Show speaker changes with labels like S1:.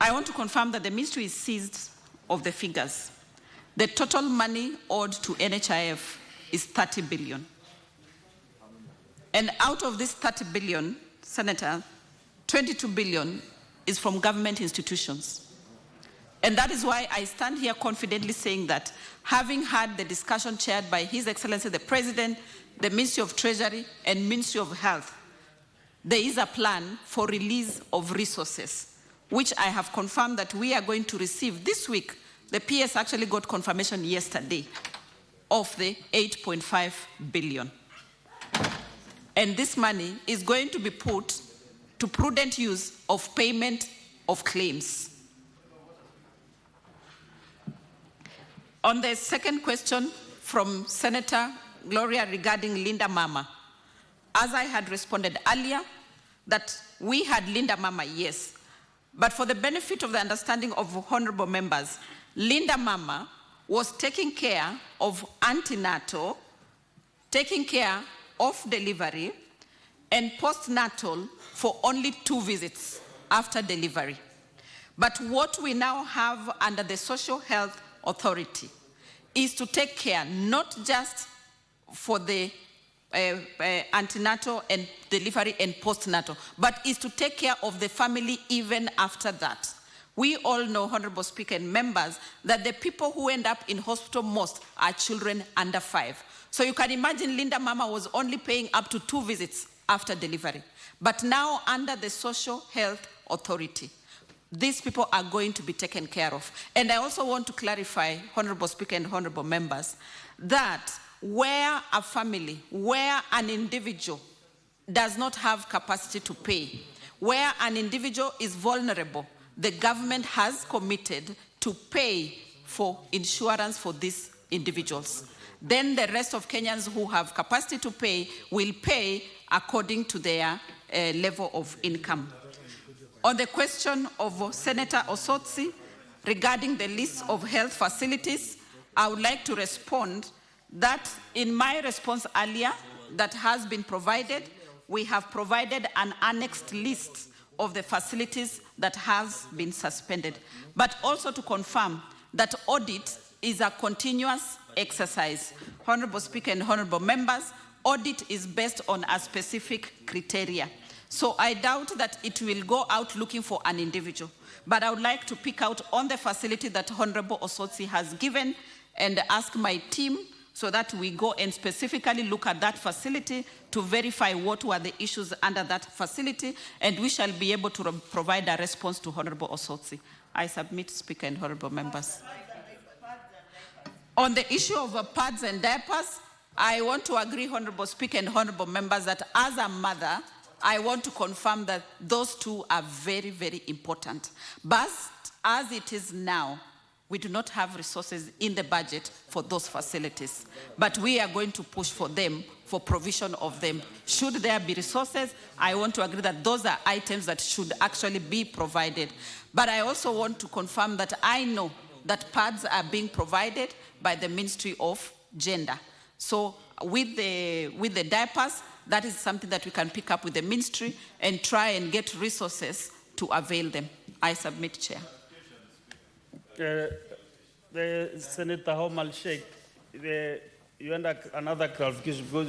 S1: I want to confirm that the ministry is seized of the figures. The total money owed to NHIF is 30 billion. And out of this 30 billion, Senator, 22 billion is from government institutions. And that is why I stand here confidently saying that, having had the discussion chaired by His Excellency the President, the Ministry of Treasury, and Ministry of Health, there is a plan for release of resources, which I have confirmed that we are going to receive this week. The PS actually got confirmation yesterday of the 8.5 billion. And this money is going to be put to prudent use of payment of claims. On the second question from Senator Gloria regarding Linda Mama, as I had responded earlier, that we had Linda Mama, yes. But for the benefit of the understanding of honorable members, Linda Mama was taking care of antenatal, taking care of delivery, and postnatal for only 2 visits after delivery. But what we now have under the Social Health Authority is to take care not just for the antenatal and delivery and postnatal, but is to take care of the family even after that. We all know, Honorable Speaker and members, that the people who end up in hospital most are children under 5. So you can imagine Linda Mama was only paying up to 2 visits after delivery. But now under the Social Health Authority, these people are going to be taken care of. And I also want to clarify, Honorable Speaker and honorable members, that where a family, where an individual does not have capacity to pay, where an individual is vulnerable, the government has committed to pay for insurance for these individuals. Then the rest of Kenyans who have capacity to pay will pay according to their level of income. On the question of Senator Osotsi regarding the list of health facilities, I would like to respond that in my response earlier that has been provided, we have provided an annexed list of the facilities that has been suspended. But also to confirm that audit is a continuous exercise. Honorable Speaker and honorable members, audit is based on a specific criteria. So I doubt that it will go out looking for an individual. But I would like to pick out on the facility that Honorable Osotsi has given and ask my team so that we go and specifically look at that facility to verify what were the issues under that facility, and we shall be able to provide a response to Honorable Osotsi. I submit, Speaker and honorable members. On the issue of pads and diapers, I want to agree, Honorable Speaker and honorable members, that as a mother, I want to confirm that those two are very, very important. But as it is now, we do not have resources in the budget for those facilities. But we are going to push for them, for provision of them. Should there be resources, I want to agree that those are items that should actually be provided. But I also want to confirm that I know that pads are being provided by the Ministry of Gender. So with the diapers, that is something that we can pick up with the ministry and try and get resources to avail them. I submit, Chair.
S2: The Senator Homal Sheikh, you want another clarification because